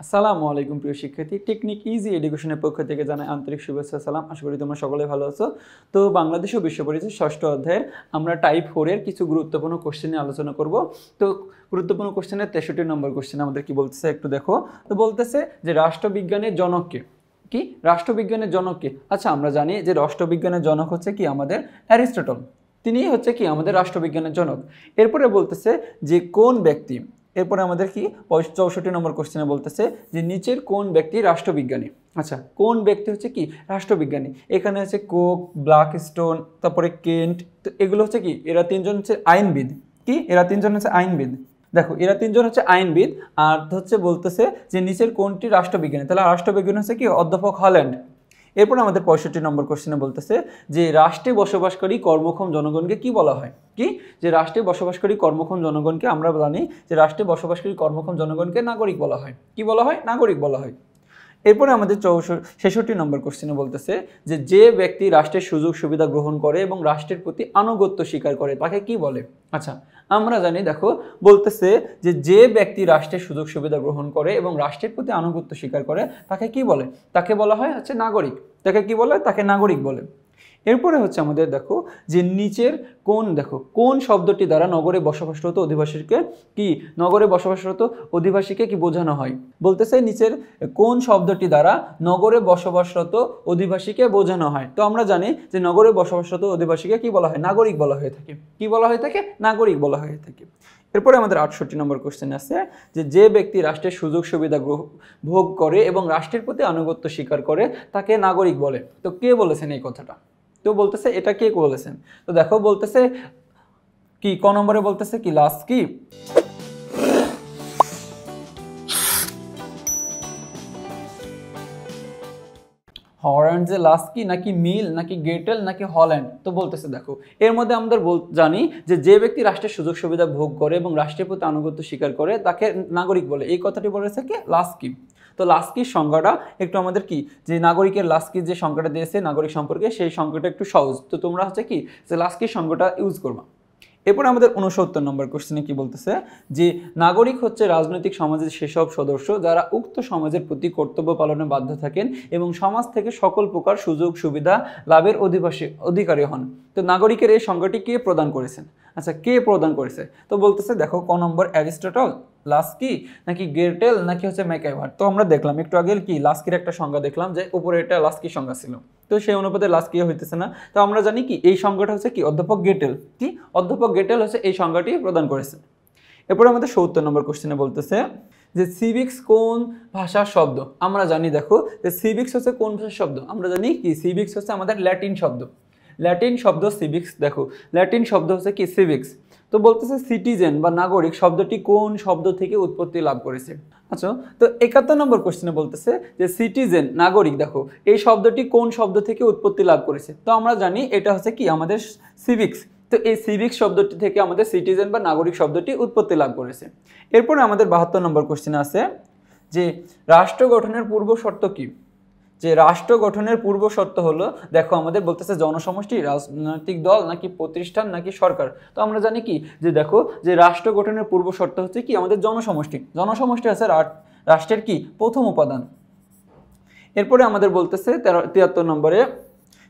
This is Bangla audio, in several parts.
আসসালামু আলাইকুম প্রিয় শিক্ষার্থী, টেকনিক ইজি এডুকেশনের পক্ষ থেকে জানাই আন্তরিক শুভেচ্ছা সালাম। আশা করি তোমরা সকলে ভালো আছো। তো বাংলাদেশ ও বিশ্ব পরিচয় ষষ্ঠ অধ্যায়ের আমরা টাইপ 4 এর কিছু গুরুত্বপূর্ণ কোশ্চেন নিয়ে আলোচনা করব। তো গুরুত্বপূর্ণ কোশ্চেনের 63 নম্বর কোশ্চেন আমাদের কি বলতেছে একটু দেখো। তো বলতেছে যে রাষ্ট্রবিজ্ঞানের জনককে কি রাষ্ট্রবিজ্ঞানের জনককে। আচ্ছা, আমরা জানি যে রাষ্ট্রবিজ্ঞানের জনক হচ্ছে কি আমাদের অ্যারিস্টটল। তিনি হচ্ছে কি আমাদের রাষ্ট্রবিজ্ঞানের জনক। এরপরে বলতেছে যে কোন ব্যক্তি, এরপরে আমাদের কি 64 নম্বর কোশ্চেনে বলতেছে যে নিচের কোন ব্যক্তি রাষ্ট্রবিজ্ঞানী। আচ্ছা, কোন ব্যক্তি হচ্ছে কি রাষ্ট্রবিজ্ঞানী। এখানে হচ্ছে কোক, ব্ল্যাকস্টোন, তারপরে কেন্ট। তো এগুলো হচ্ছে কি এরা তিনজন হচ্ছে আইনবিদ। কি এরা তিনজন হচ্ছে আইনবিদ। দেখো এরা তিনজন হচ্ছে আইনবিদ। আর হচ্ছে বলতেছে যে নিচের কোনটি রাষ্ট্রবিজ্ঞানী, তাহলে রাষ্ট্রবিজ্ঞানী হচ্ছে কি অধ্যাপক হল্যান্ড। এরপর আমাদের 65 নম্বর কোশ্চেনে বলতেছে যে রাষ্ট্রে বসবাসকারী কর্মক্ষম জনগণকে কি বলা হয়। কি যে রাষ্ট্রে বসবাসকারী কর্মক্ষম জনগণকে আমরা জানি যে রাষ্ট্রে বসবাসকারী কর্মক্ষম জনগণকে নাগরিক বলা হয়। কি বলা হয়? নাগরিক বলা হয়। এরপরে আমাদের 66 নম্বর কোশ্চেনে বলতেছে যে যে ব্যক্তি রাষ্ট্রের সুযোগ সুবিধা গ্রহণ করে এবং রাষ্ট্রের প্রতি আনুগত্য স্বীকার করে তাকে কি বলে। আচ্ছা, আমরা জানি দেখো বলতেছে যে যে ব্যক্তি রাষ্ট্রের সুযোগ সুবিধা গ্রহণ করে এবং রাষ্ট্রের প্রতি আনুগত্য স্বীকার করে তাকে কি বলে? তাকে বলা হয় হচ্ছে নাগরিক। তাকে কি বলে? তাকে নাগরিক বলে। এরপরে হচ্ছে আমাদের দেখো যে নিচের কোন শব্দটি দ্বারা নগরে বসবাসরত অধিবাসীকে কি নগরে বসবাসরত অধিবাসীকে কি বোঝানো হয়। বলতেছে নিচের কোন শব্দটি দ্বারা নগরে বসবাসরত অধিবাসীকে বোঝানো হয়। তো আমরা জানি যে নগরে বসবাসরত অধিবাসীকে কি বলা হয়? নাগরিক বলা হয়ে থাকে। কি বলা হয়ে থাকে? নাগরিক বলা হয়ে থাকে। এরপরে আমাদের 68 নম্বর কোশ্চেন আছে যে যে ব্যক্তি রাষ্ট্রের সুযোগ সুবিধা ভোগ করে এবং রাষ্ট্রের প্রতি আনুগত্য স্বীকার করে তাকে নাগরিক বলে। তো কে বলেছেন এই কথাটা? তো বলতেছে এটা কে বলেছেন। তো দেখো বলতেছে কি ক নম্বরে বলতেছে কি লাস্কি। হল্যান্ড যে লাস্কি নাকি মিল নাকি গেটেল নাকি হল্যান্ড। তো বলতেছে দেখো এর মধ্যে আমরা জানি যে যে ব্যক্তি রাষ্ট্রের সুযোগ সুবিধা ভোগ করে এবং রাষ্ট্রের প্রতি আনুগত্য স্বীকার করে তাকে নাগরিক বলে। এই কথাটি বলেছে কি লাস্কি। তো লাস্কির সংজ্ঞাটা একটু আমাদের কি যে নাগরিকের লাস্কি যে সংজ্ঞাটা দিয়েছে নাগরিক সম্পর্কে সেই সংজ্ঞাটা একটু সহজ। তো তোমরা হচ্ছে কি যে লাস্কির সংজ্ঞাটা ইউজ করবা। এরপর আমাদের 69 নম্বর কোশ্চেনে কি বলতেছে যে নাগরিক হচ্ছে রাজনৈতিক সমাজের সেসব সদস্য যারা উক্ত সমাজের প্রতি কর্তব্য পালনে বাধ্য থাকেন এবং সমাজ থেকে সকল প্রকার সুযোগ সুবিধা লাভের অধিকারী হন। তো নাগরিকের এই সংজ্ঞাটি কে প্রদান করেছেন? আচ্ছা, কে প্রদান করেছে? তো বলতেছে দেখো ক নম্বর অ্যারিস্টটল, লাস্কি নাকি গেটেল নাকি হচ্ছে ম্যাকআইভার। তো আমরা দেখলাম একটু আগে কি লাস্কির একটা সংজ্ঞা দেখলাম যে উপরে এটা লাস্কির সংজ্ঞা ছিল। তো সেই অনুপাতে লাস্কি হইতেছে না। তো আমরা জানি কি এই সংজ্ঞাটা হচ্ছে কি অধ্যাপক গেটেল। কি অধ্যাপক গেটেল হচ্ছে এই সংজ্ঞাটি প্রদান করেছে। এরপরে আমাদের 70 নম্বর কোশ্চেনে বলতেছে যে সিভিক্স কোন ভাষার শব্দ। আমরা জানি দেখো যে সিভিক্স হচ্ছে কোন ভাষার শব্দ। আমরা জানি কি সিভিক্স হচ্ছে আমাদের ল্যাটিন শব্দ। ল্যাটিন শব্দ সিভিক্স। দেখো ল্যাটিন শব্দ হচ্ছে কি সিভিক্স। তো বলতেছে সিটিজেন বা নাগরিক শব্দটি কোন শব্দ থেকে উৎপত্তি লাভ করেছে। আচ্ছা, তো 71 নম্বর কোশ্চেনে বলতেছে যে সিটিজেন নাগরিক দেখো এই শব্দটি কোন শব্দ থেকে উৎপত্তি লাভ করেছে। তো আমরা জানি এটা হচ্ছে কি আমাদের সিভিক্স। তো এই সিভিক্স শব্দটি থেকে আমাদের সিটিজেন বা নাগরিক শব্দটি উৎপত্তি লাভ করেছে। এরপরে আমাদের 72 নম্বর কোশ্চেনে আছে যে রাষ্ট্র গঠনের পূর্ব শর্ত কি। যে রাষ্ট্র গঠনের পূর্ব শর্ত হলো দেখো আমাদের বলতেছে জনসমষ্টি, রাজনৈতিক দল নাকি প্রতিষ্ঠান নাকি সরকার। তো আমরা জানি কি যে দেখো যে রাষ্ট্র গঠনের পূর্ব শর্ত হচ্ছে কি আমাদের জনসমষ্টি। জনসমষ্টি আছে রাষ্ট্রের কি প্রথম উপাদান। এরপরে আমাদের বলতেছে 73 নম্বরে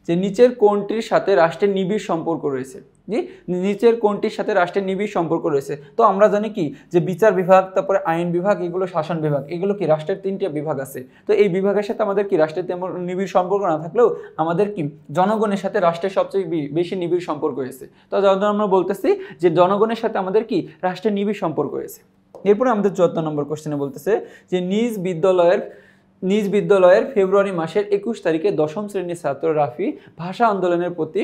যে নিচের কোনটির সাথে রাষ্ট্রের নিবিড় সম্পর্ক রয়েছে। জি, নিচের কোনটির সাথে রাষ্ট্রের নিবিড় সম্পর্ক রয়েছে। তো আমরা জানি কি যে বিচার বিভাগ, তারপরে আইন বিভাগ, এগুলো শাসন বিভাগ, এগুলো কি রাষ্ট্রের 3টি বিভাগ আছে। তো এই বিভাগের সাথে আমাদের কি রাষ্ট্রের তেমন নিবিড় সম্পর্ক না থাকলেও আমাদের কি জনগণের সাথে রাষ্ট্রের সবচেয়ে বেশি নিবিড় সম্পর্ক হয়েছে। তো যখন আমরা বলতেছি যে জনগণের সাথে আমাদের কি রাষ্ট্রের নিবিড় সম্পর্ক হয়েছে। এরপরে আমাদের 74 নম্বর কোশ্চেনে বলতেছে যে নিজ বিদ্যালয়ের ফেব্রুয়ারি মাসের 21 তারিখে 10ম শ্রেণীর ছাত্র রাফি ভাষা আন্দোলনের প্রতি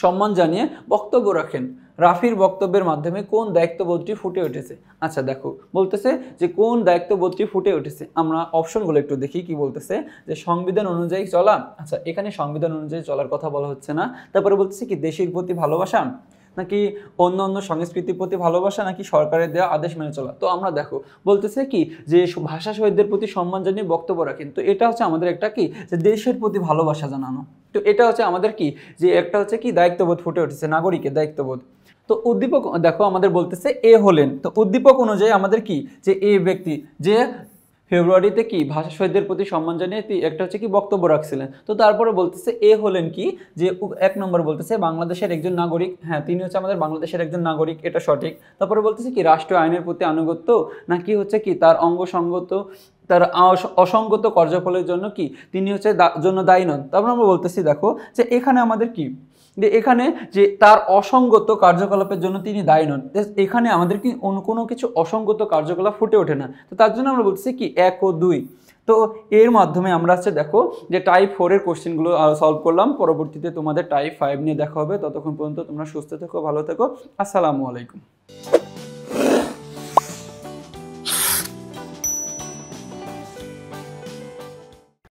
সম্মান জানিয়ে বক্তব্য রাখেন। রাফির বক্তব্যের মাধ্যমে কোন দায়িত্ববোধটি ফুটে উঠেছে। আচ্ছা দেখো বলতেছে যে কোন দায়িত্ববোধটি ফুটে উঠেছে। আমরা অপশনগুলো একটু দেখি কি বলতেছে যে সংবিধান অনুযায়ী চলা। আচ্ছা, এখানে সংবিধান অনুযায়ী চলার কথা বলা হচ্ছে না। তারপরে বলতেছে কি দেশের প্রতি ভালোবাসা নাকি অন্য অন্য সংস্কৃতির প্রতি ভালোবাসা নাকি সরকারের দেওয়া আদেশ মেনে চলা। তো আমরা দেখো বলতেছে কি যে ভাষা শহীদদের প্রতি সম্মান জানিয়ে বক্তব্য রাখেন। তো এটা হচ্ছে আমাদের একটা কি যে দেশের প্রতি ভালোবাসা জানানো। তো এটা হচ্ছে আমাদের কি যে একটা হচ্ছে কি দায়িত্ববোধ ফুটে উঠেছে, নাগরিকের দায়িত্ববোধ। তো উদ্দীপক দেখো আমাদের বলতেছে এ হলেন। তো উদ্দীপক অনুযায়ী আমাদের কি যে এ ব্যক্তি যে ফেব্রুয়ারিতে কি ভাষা শহীদদের প্রতি সম্মান জানিয়ে একটা হচ্ছে কি বক্তব্য রাখছিলেন। তো তারপরে বলতেছে এ হলেন কি, যে 1 নম্বর বলতেছে বাংলাদেশের একজন নাগরিক, হ্যাঁ তিনি হচ্ছে আমাদের বাংলাদেশের একজন নাগরিক, এটা সঠিক। তারপরে বলতেছে কি রাষ্ট্রীয় আইনের প্রতি আনুগত্য, নাকি হচ্ছে কি তার অঙ্গসঙ্গত, তার অসঙ্গত কার্যফলের জন্য কি তিনি হচ্ছে জন্য দায়ী নন। তারপর আমরা বলতেছি দেখো যে এখানে আমাদের কি, যে এখানে যে তার অসঙ্গত কার্যকলাপের জন্য তিনি দায়ী নন, এখানে আমাদের কি কোনো কিছু অসঙ্গত কার্যকলাপ ফুটে ওঠে না। তো তার জন্য আমরা বলতেছি কি 1 ও 2। তো এর মাধ্যমে আমরা হচ্ছে দেখো যে টাইপ 4-এর কোশ্চেনগুলো সলভ করলাম। পরবর্তীতে তোমাদের টাইপ 5 নিয়ে দেখা হবে। ততক্ষণ পর্যন্ত তোমরা সুস্থ থেকো, ভালো থেকো। আসসালামু আলাইকুম।